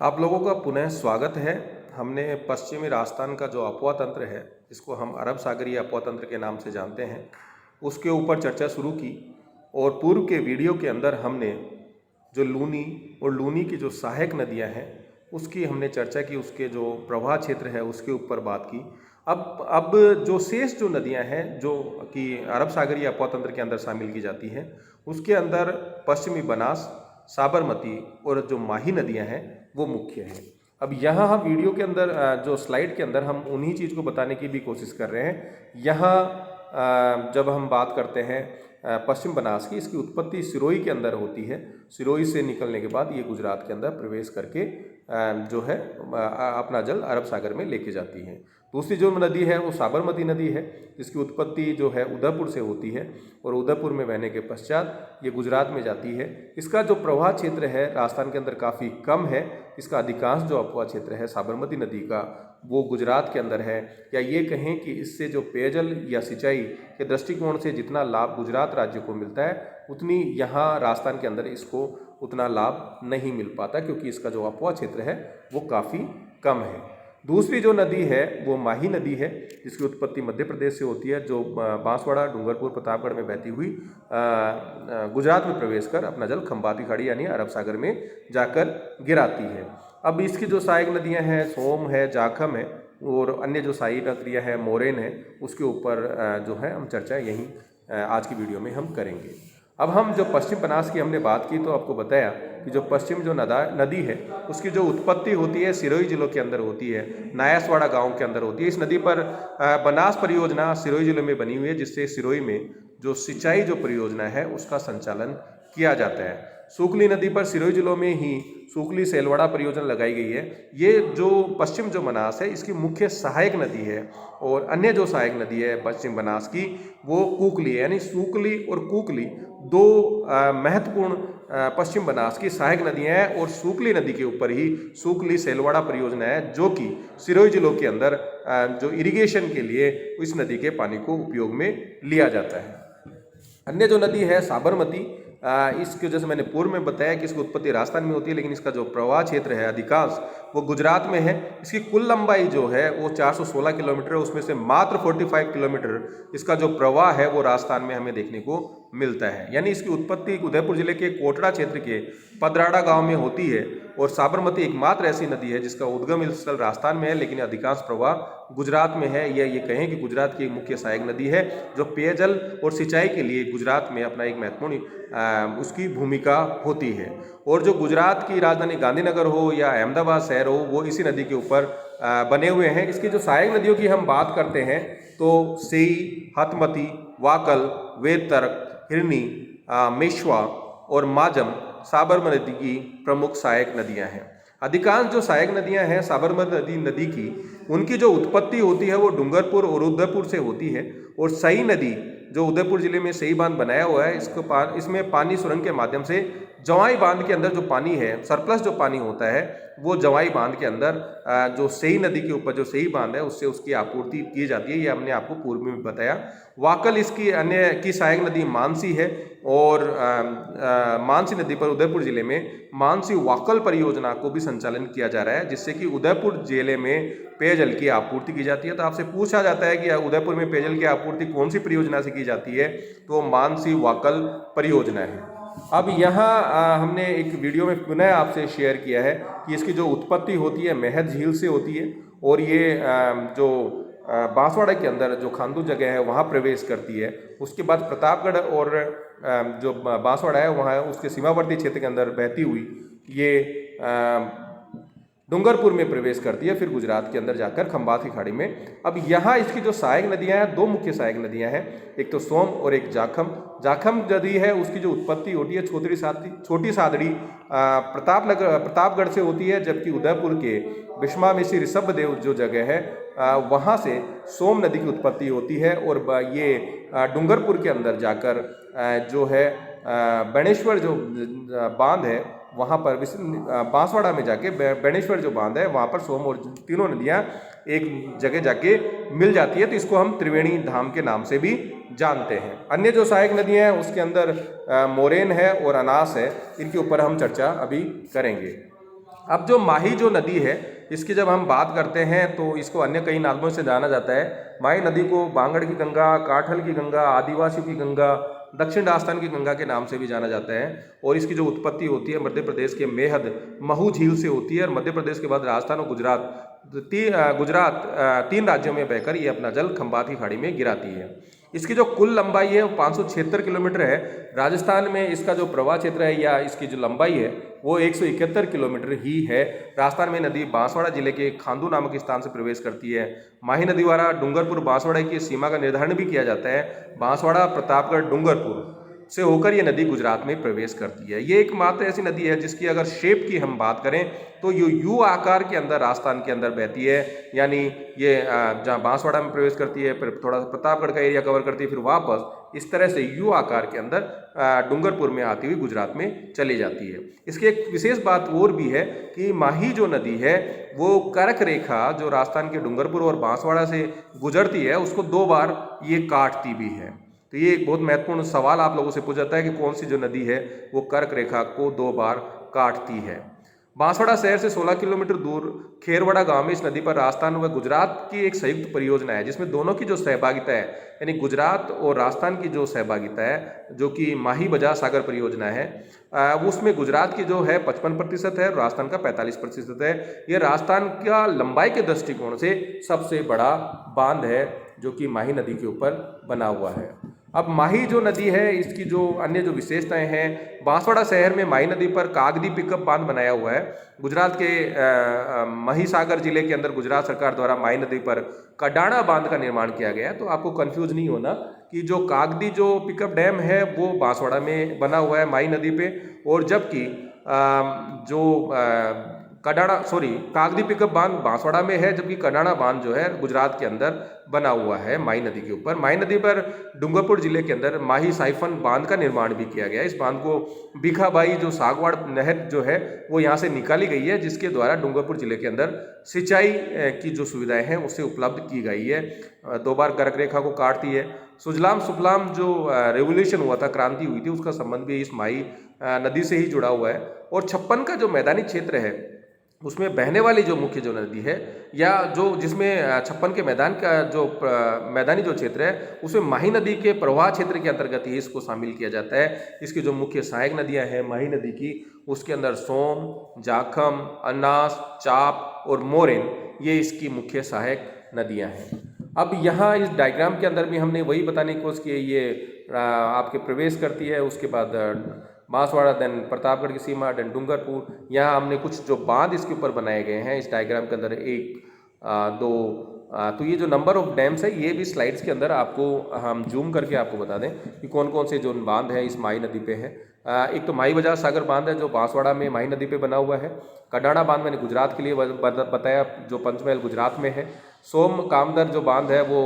आप लोगों का पुनः स्वागत है। हमने पश्चिमी राजस्थान का जो अफवाह तंत्र है, इसको हम अरब सागरीय अफवाह तंत्र के नाम से जानते हैं, उसके ऊपर चर्चा शुरू की। और पूर्व के वीडियो के अंदर हमने जो लूनी और लूनी की जो सहायक नदियां हैं उसकी हमने चर्चा की, उसके जो प्रवाह क्षेत्र है उसके ऊपर बात की। अब जो शेष जो नदियां हैं जो कि अरब सागरीय अफवाह तंत्र के अंदर शामिल की जाती हैं, उसके अंदर पश्चिमी बनास, साबरमती और जो माही नदियां हैं वो मुख्य हैं। अब यहाँ हम वीडियो के अंदर जो स्लाइड के अंदर हम उन्हीं चीज़ को बताने की भी कोशिश कर रहे हैं। यहाँ जब हम बात करते हैं पश्चिम बनास की, इसकी उत्पत्ति सिरोही के अंदर होती है। सिरोही से निकलने के बाद ये गुजरात के अंदर प्रवेश करके जो है अपना जल अरब सागर में लेके जाती है। दूसरी जो नदी है वो साबरमती नदी है, जिसकी उत्पत्ति जो है उदयपुर से होती है और उदयपुर में बहने के पश्चात ये गुजरात में जाती है। इसका जो प्रवाह क्षेत्र है राजस्थान के अंदर काफ़ी कम है। इसका अधिकांश जो अपवाह क्षेत्र है साबरमती नदी का वो गुजरात के अंदर है। या ये कहें कि इससे जो पेयजल या सिंचाई के दृष्टिकोण से जितना लाभ गुजरात राज्य को मिलता है, उतनी यहाँ राजस्थान के अंदर इसको उतना लाभ नहीं मिल पाता, क्योंकि इसका जो अपवाह क्षेत्र है वो काफ़ी कम है। दूसरी जो नदी है वो माही नदी है, जिसकी उत्पत्ति मध्य प्रदेश से होती है, जो बांसवाड़ा, डूंगरपुर, प्रतापगढ़ में बहती हुई गुजरात में प्रवेश कर अपना जल खंबाती खाड़ी यानी अरब सागर में जाकर गिराती है। अब इसकी जो सहायक नदियां हैं सोम है, जाखम है और अन्य जो सहायक नदियां हैं मोरेन है, उसके ऊपर जो है हम चर्चा यहीं आज की वीडियो में हम करेंगे। अब हम जो पश्चिम बनास की हमने बात की तो आपको बताया कि जो पश्चिम जो नदी है उसकी जो उत्पत्ति होती है सिरोही जिलों के अंदर होती है, नायासवाड़ा गांव के अंदर होती है। इस नदी पर बनास परियोजना सिरोही जिले में बनी हुई है, जिससे सिरोही में जो सिंचाई जो परियोजना है उसका संचालन किया जाता है। सूखली नदी पर सिरोही जिलों में ही सूखली सेलवाड़ा परियोजना लगाई गई है। ये जो पश्चिम जो बनास है इसकी मुख्य सहायक नदी है, और अन्य जो सहायक नदी है पश्चिम बनास की वो कूकली है। यानी सूखली और कूकली दो महत्वपूर्ण पश्चिम बनास की सहायक नदियां हैं, और सूखली नदी के ऊपर ही सूखली सेलवाड़ा परियोजना है, जो कि सिरोही जिलों के अंदर जो इरिगेशन के लिए इस नदी के पानी को उपयोग में लिया जाता है। अन्य जो नदी है साबरमती, इसके जैसे मैंने पूर्व में बताया कि इसकी उत्पत्ति राजस्थान में होती है, लेकिन इसका जो प्रवाह क्षेत्र है अधिकांश वो गुजरात में है। इसकी कुल लंबाई जो है वो 416 किलोमीटर है, उसमें से मात्र 45 किलोमीटर इसका जो प्रवाह है वो राजस्थान में हमें देखने को मिलता है। यानी इसकी उत्पत्ति उदयपुर जिले के कोटड़ा क्षेत्र के पदराड़ा गांव में होती है, और साबरमती एकमात्र ऐसी नदी है जिसका उद्गम स्थल राजस्थान में है, लेकिन अधिकांश प्रवाह गुजरात में है। या ये कहें कि गुजरात की एक मुख्य सहायक नदी है, जो पेयजल और सिंचाई के लिए गुजरात में अपना एक महत्वपूर्ण उसकी भूमिका होती है। और जो गुजरात की राजधानी गांधीनगर हो या अहमदाबाद शहर हो, वो इसी नदी के ऊपर बने हुए हैं। इसकी जो सहायक नदियों की हम बात करते हैं तो सेई, हथमती, वाकल, वेदतर्क, हिरनी, मेश्वा और माजम साबरमती की प्रमुख सहायक नदियां हैं। अधिकांश जो सहायक नदियां हैं साबरमती नदी की, उनकी जो उत्पत्ति होती है वो डूंगरपुर और उदयपुर से होती है। और सई नदी जो उदयपुर जिले में सई बांध बनाया हुआ है, इसमें पानी सुरंग के माध्यम से जवाई बांध के अंदर जो पानी है, सरप्लस जो पानी होता है, वो जवाई बांध के अंदर जो सई नदी के ऊपर जो सई बांध है उससे उसकी आपूर्ति की जाती है। ये हमने आपको पूर्व में बताया। वाकल इसकी अन्य की सहायक नदी मानसी है, और मानसी नदी पर उदयपुर जिले में मानसी वाकल परियोजना को भी संचालन किया जा रहा है, जिससे कि उदयपुर जिले में पेयजल की आपूर्ति की जाती है। तो आपसे पूछा जाता है कि उदयपुर में पेयजल की आपूर्ति कौन सी परियोजना से की जाती है, तो मानसी वाकल परियोजना है। अब यहाँ हमने एक वीडियो में पुनः आपसे शेयर किया है कि इसकी जो उत्पत्ति होती है महद झील से होती है, और ये जो बांसवाड़ा के अंदर जो खांदू जगह है वहाँ प्रवेश करती है। उसके बाद प्रतापगढ़ और जो बांसवाड़ा है वहाँ उसके सीमावर्ती क्षेत्र के अंदर बहती हुई ये डूंगरपुर में प्रवेश करती है, फिर गुजरात के अंदर जाकर खंबात की खाड़ी में। अब यहाँ इसकी जो सहायक नदियाँ हैं, दो मुख्य सहायक नदियाँ हैं, एक तो सोम और एक जाखम। जाखम नदी है उसकी जो उत्पत्ति होती है छोटी सादड़ी प्रतापगढ़ से होती है, जबकि उदयपुर के विश्वामित्री ऋषभदेव जो जगह है वहाँ से सोम नदी की उत्पत्ति होती है। और ये डूंगरपुर के अंदर जाकर जो है बेणेश्वर जो बांध है वहाँ पर बांसवाड़ा में जाके बेणेश्वर जो बांध है वहाँ पर सोम और तीनों नदियाँ एक जगह जाके मिल जाती है। तो इसको हम त्रिवेणी धाम के नाम से भी जानते हैं। अन्य जो सहायक नदियाँ हैं उसके अंदर मोरेन है और अनास है, इनके ऊपर हम चर्चा अभी करेंगे। अब जो माही जो नदी है, इसकी जब हम बात करते हैं तो इसको अन्य कई नामों से जाना जाता है। माही नदी को बांगड़ की गंगा, काठल की गंगा, आदिवासियों की गंगा, दक्षिण राजस्थान की गंगा के नाम से भी जाना जाता है। और इसकी जो उत्पत्ति होती है मध्य प्रदेश के मेहद महू झील से होती है और मध्य प्रदेश के बाद राजस्थान और गुजरात तीन राज्यों में बहकर ये अपना जल खंबात की खाड़ी में गिराती है। इसकी जो कुल लंबाई है वो 576 किलोमीटर है। राजस्थान में इसका जो प्रवाह क्षेत्र है या इसकी जो लंबाई है वो 171 किलोमीटर ही है। राजस्थान में नदी बांसवाड़ा जिले के खांदू नामक स्थान से प्रवेश करती है। माही नदी द्वारा डूंगरपुर बांसवाड़ा की सीमा का निर्धारण भी किया जाता है। बांसवाड़ा, प्रतापगढ़, डूंगरपुर से होकर ये नदी गुजरात में प्रवेश करती है। ये एकमात्र ऐसी नदी है जिसकी अगर शेप की हम बात करें तो ये यू आकार के अंदर राजस्थान के अंदर बहती है। यानी ये जहाँ बांसवाड़ा में प्रवेश करती है, फिर थोड़ा प्रतापगढ़ का एरिया कवर करती है, फिर वापस इस तरह से यू आकार के अंदर डूंगरपुर में आती हुई गुजरात में चली जाती है। इसकी एक विशेष बात और भी है कि माही जो नदी है वो कर्क रेखा जो राजस्थान के डूंगरपुर और बांसवाड़ा से गुजरती है उसको 2 बार ये काटती भी है। तो ये एक बहुत महत्वपूर्ण सवाल आप लोगों से पूछा जाता है कि कौन सी जो नदी है वो कर्क रेखा को 2 बार काटती है। बांसवाड़ा शहर से 16 किलोमीटर दूर खेरवाड़ा गांव में इस नदी पर राजस्थान व गुजरात की एक संयुक्त परियोजना है जिसमें दोनों की जो सहभागिता है यानी गुजरात और राजस्थान की जो सहभागिता है जो कि माही बजा सागर परियोजना है उसमें गुजरात की जो है 55% है और राजस्थान का 45% है। यह राजस्थान का लंबाई के दृष्टिकोण से सबसे बड़ा बांध है जो कि माही नदी के ऊपर बना हुआ है। अब माही जो नदी है इसकी जो अन्य जो विशेषताएं हैं, बांसवाड़ा शहर में माही नदी पर कागदी पिकअप बांध बनाया हुआ है। गुजरात के महिसागर जिले के अंदर गुजरात सरकार द्वारा माही नदी पर कडाणा बांध का निर्माण किया गया है। तो आपको कंफ्यूज नहीं होना कि जो कागदी जो पिकअप डैम है वो बांसवाड़ा में बना हुआ है माही नदी पे, और जबकि कागदी पिकअप बांध बांसवाड़ा में है, जबकि कडाणा बांध जो है गुजरात के अंदर बना हुआ है माही नदी के ऊपर। माही नदी पर डूंगरपुर जिले के अंदर माही साइफन बांध का निर्माण भी किया गया है। इस बांध को भीखाबाई जो सागवाड़ नहर जो है वो यहाँ से निकाली गई है जिसके द्वारा डूंगरपुर जिले के अंदर सिंचाई की जो सुविधाएं हैं उससे उपलब्ध की गई है। 2 बार कर्क रेखा को काटती है। सुजलाम सुफलाम जो रेवोल्यूशन हुआ था, क्रांति हुई थी, उसका संबंध भी इस माही नदी से ही जुड़ा हुआ है। और 56 का जो मैदानी क्षेत्र है उसमें बहने वाली जो मुख्य जो नदी है या जो जिसमें 56 के मैदान का जो मैदानी जो क्षेत्र है उसमें माही नदी के प्रवाह क्षेत्र के अंतर्गत ही इसको शामिल किया जाता है। इसकी जो मुख्य सहायक नदियां हैं माही नदी की, उसके अंदर सोम, जाखम, अन्नास, चाप और मोरेन ये इसकी मुख्य सहायक नदियां हैं। अब यहाँ इस डायग्राम के अंदर भी हमने वही बताने की कोशिश की है, ये आपके प्रवेश करती है, उसके बाद बांसवाड़ा, देन प्रतापगढ़ की सीमा, देन डूंगरपुर। यहाँ हमने कुछ जो बांध इसके ऊपर बनाए गए हैं इस डायग्राम के अंदर 1, 2, तो ये जो नंबर ऑफ डैम्स है ये भी स्लाइड्स के अंदर आपको हम जूम करके आपको बता दें कि कौन कौन से जो बांध है इस माही नदी पे है। एक तो माही बजाज सागर बांध है जो बांसवाड़ा में माही नदी पे बना हुआ है। कडाणा बांध मैंने गुजरात के लिए बताया जो पंचमहल गुजरात में है। सोम कामदर जो बांध है वो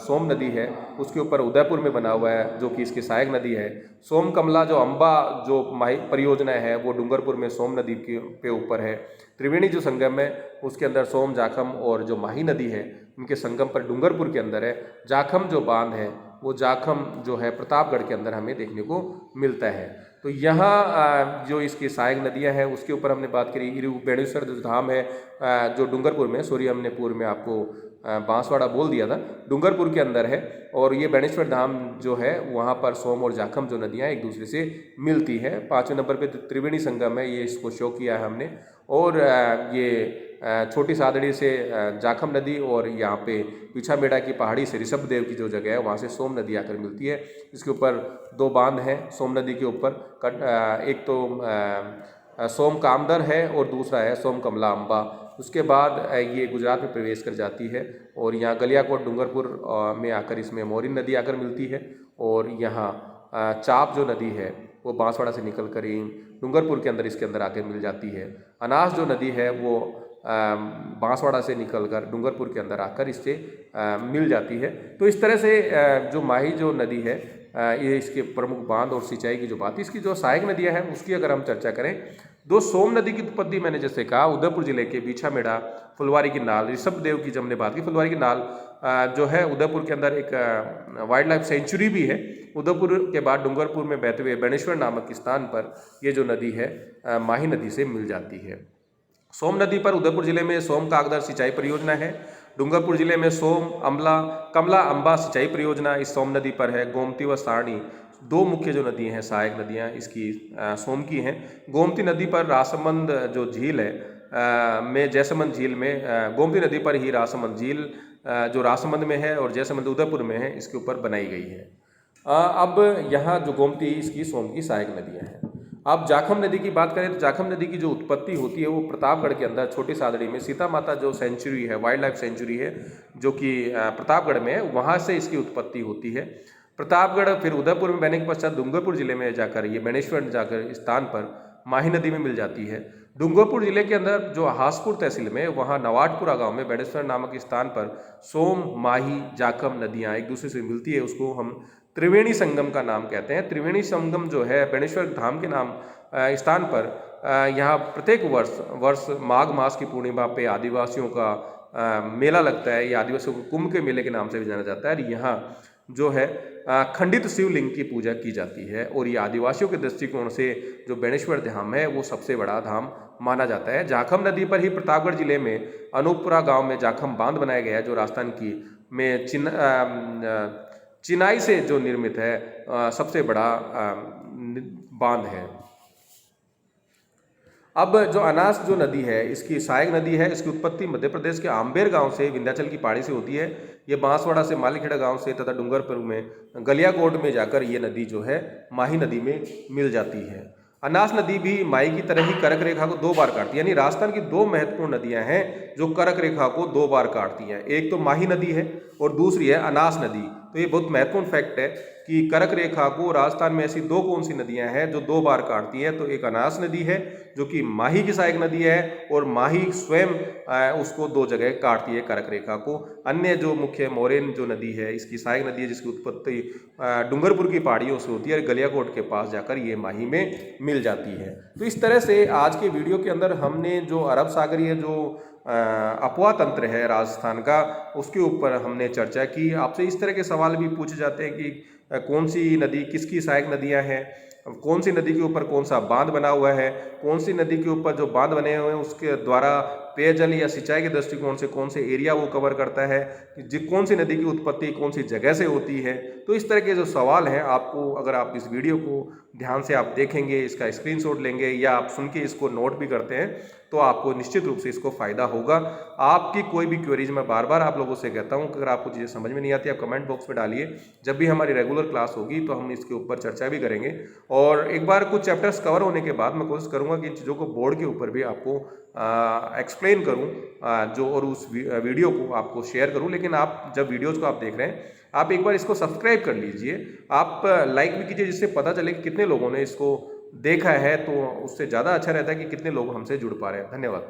सोम नदी है उसके ऊपर उदयपुर में बना हुआ है जो कि इसकी सहायक नदी है। सोम कमला जो अम्बा जो माही परियोजना है वो डूंगरपुर में सोम नदी के ऊपर है। त्रिवेणी जो संगम है उसके अंदर सोम, जाखम और जो माही नदी है उनके संगम पर डूंगरपुर के अंदर है। जाखम जो बांध है वो जाखम जो है प्रतापगढ़ के अंदर हमें देखने को मिलता है। तो यहाँ जो इसकी सहायक नदियाँ हैं उसके ऊपर हमने बात करी। इरु बेणेश्वर जो धाम है जो डूंगरपुर में, सॉरी हमने पूर्व में आपको बांसवाड़ा बोल दिया था, डूंगरपुर के अंदर है। और ये बेणेश्वर धाम जो है वहाँ पर सोम और जाखम जो नदियाँ एक दूसरे से मिलती है। 5वें नंबर पे त्रिवेणी संगम है, ये इसको शो किया है हमने। और ये छोटी सादड़ी से जाखम नदी और यहाँ पे पीछामेड़ा की पहाड़ी से ऋषभदेव की जो जगह है वहाँ से सोम नदी आकर मिलती है। इसके ऊपर 2 बांध हैं सोम नदी के ऊपर, एक तो सोम कामदर है और दूसरा है सोम कमला अम्बा। उसके बाद ये गुजरात में प्रवेश कर जाती है और यहाँ गलियाकोट डूंगरपुर में आकर इसमें मोरिन नदी आकर मिलती है। और यहाँ चाप जो नदी है वो बांसवाड़ा से निकल कर डूंगरपुर के अंदर इसके अंदर आकर मिल जाती है। अनास जो नदी है वो बांसवाड़ा से निकलकर डूंगरपुर के अंदर आकर इससे मिल जाती है। तो इस तरह से जो माही जो नदी है ये इसके प्रमुख बांध और सिंचाई की जो बात है। इसकी जो सहायक नदियां हैं उसकी अगर हम चर्चा करें, 2 सोम नदी की उत्पत्ति मैंने जैसे कहा उदयपुर जिले के बीछामेड़ा, फुलवारी की नाल, ऋषभदेव की जब हमने बात की, फुलवारी की नाल जो है उदयपुर के अंदर एक वाइल्ड लाइफ सेंचुरी भी है। उदयपुर के बाद डूंगरपुर में बहते हुए बेणेश्वर नामक स्थान पर ये जो नदी है माही नदी से मिल जाती है। सोम नदी पर उदयपुर जिले में सोम कागदर सिंचाई परियोजना है। डूंगरपुर जिले में सोम अमला कमला अंबा सिंचाई परियोजना इस सोम नदी पर है। गोमती व सारणी दो मुख्य जो नदी हैं, सहायक नदियां इसकी सोम की हैं। गोमती नदी पर रासमंद जो झील है में जयसमंद झील में गोमती नदी पर ही रासमंद झील जो रासमंद में है और जयसमंद उदयपुर में है, इसके ऊपर बनाई गई है। अब यहाँ जो गोमती इसकी सोम की सहायक नदियाँ हैं। अब जाखम नदी की बात करें तो जाखम नदी की जो उत्पत्ति होती है वो प्रतापगढ़ के अंदर छोटी सादड़ी में सीता माता जो सेंचुरी है, वाइल्ड लाइफ सेंचुरी है जो कि प्रतापगढ़ में है, वहाँ से इसकी उत्पत्ति होती है। प्रतापगढ़ फिर उदयपुर में बहने के पश्चात डूंगरपुर जिले में जाकर ये बेणेश्वर जाकर स्थान पर माही नदी में मिल जाती है। डूंगरपुर जिले के अंदर जो हासपुर तहसील में वहाँ नवाटपुरा गांव में बेणेश्वर नामक स्थान पर सोम, माही, जाखम नदियाँ एक दूसरे से मिलती है। उसको हम त्रिवेणी संगम का नाम कहते हैं। त्रिवेणी संगम जो है बेणेश्वर धाम के नाम स्थान पर यहाँ प्रत्येक वर्ष माघ मास की पूर्णिमा पे आदिवासियों का मेला लगता है। ये आदिवासियों को कुंभ के मेले के नाम से भी जाना जाता है। और यहाँ जो है खंडित शिवलिंग की पूजा की जाती है और ये आदिवासियों के दृष्टिकोण से जो बेणेश्वर धाम है वो सबसे बड़ा धाम माना जाता है। जाखम नदी पर ही प्रतापगढ़ जिले में अनूपपुरा गांव में जाखम बांध बनाया गया है जो राजस्थान की में चिनाई से जो निर्मित है सबसे बड़ा बांध है। अब जो अनास जो नदी है इसकी सहायक नदी है। इसकी उत्पत्ति मध्य प्रदेश के आम्बेर गांव से विंध्याचल की पहाड़ी से होती है। ये बांसवाड़ा से मालीखेड़ा गांव से तथा डूंगरपुर में गलियाकोट में जाकर ये नदी जो है माही नदी में मिल जाती है। अनास नदी भी माही की तरह ही कर्क रेखा को 2 बार काटती है। यानी राजस्थान की 2 महत्वपूर्ण नदियां हैं जो कर्क रेखा को 2 बार काटती हैं। एक तो माही नदी है और दूसरी है अनास नदी। तो ये बहुत महत्वपूर्ण फैक्ट है कि कर्क रेखा को राजस्थान में ऐसी 2 कौन सी नदियां हैं जो 2 बार काटती हैं। तो एक अनास नदी है जो कि माही की सहायक नदी है और माही स्वयं उसको 2 जगह काटती है कर्क रेखा को। अन्य जो मुख्य मोरेन जो नदी है इसकी सहायक नदी है जिसकी उत्पत्ति डूंगरपुर की पहाड़ियों से होती है और गलियाकोट के पास जाकर ये माही में मिल जाती है। तो इस तरह से आज के वीडियो के अंदर हमने जो अरब सागरीय जो अपवा तंत्र है राजस्थान का उसके ऊपर हमने चर्चा की। आपसे इस तरह के सवाल भी पूछे जाते हैं कि कौन सी नदी किसकी सहायक नदियां हैं, कौन सी नदी के ऊपर कौन सा बांध बना हुआ है, कौन सी नदी के ऊपर जो बांध बने हुए हैं उसके द्वारा पेयजल या सिंचाई के दृष्टिकोण से कौन से एरिया वो कवर करता है, कौन सी नदी की उत्पत्ति कौन सी जगह से होती है। तो इस तरह के जो सवाल हैं आपको अगर आप इस वीडियो को ध्यान से आप देखेंगे, इसका स्क्रीनशॉट लेंगे या आप सुन के इसको नोट भी करते हैं तो आपको निश्चित रूप से इसको फ़ायदा होगा। आपकी कोई भी क्वेरीज मैं बार बार आप लोगों से कहता हूं कि अगर आपको चीज़ें समझ में नहीं आती आप कमेंट बॉक्स में डालिए। जब भी हमारी रेगुलर क्लास होगी तो हम इसके ऊपर चर्चा भी करेंगे और एक बार कुछ चैप्टर्स कवर होने के बाद मैं कोशिश करूँगा कि इन चीज़ों को बोर्ड के ऊपर भी आपको एक्सप्लेन करूँ जो और उस वीडियो को आपको शेयर करूँ। लेकिन आप जब वीडियोज़ को आप देख रहे हैं आप एक बार इसको सब्सक्राइब कर लीजिए, आप लाइक भी कीजिए जिससे पता चले कि कितने लोगों ने इसको देखा है। तो उससे ज़्यादा अच्छा रहता है कि कितने लोग हमसे जुड़ पा रहे हैं। धन्यवाद।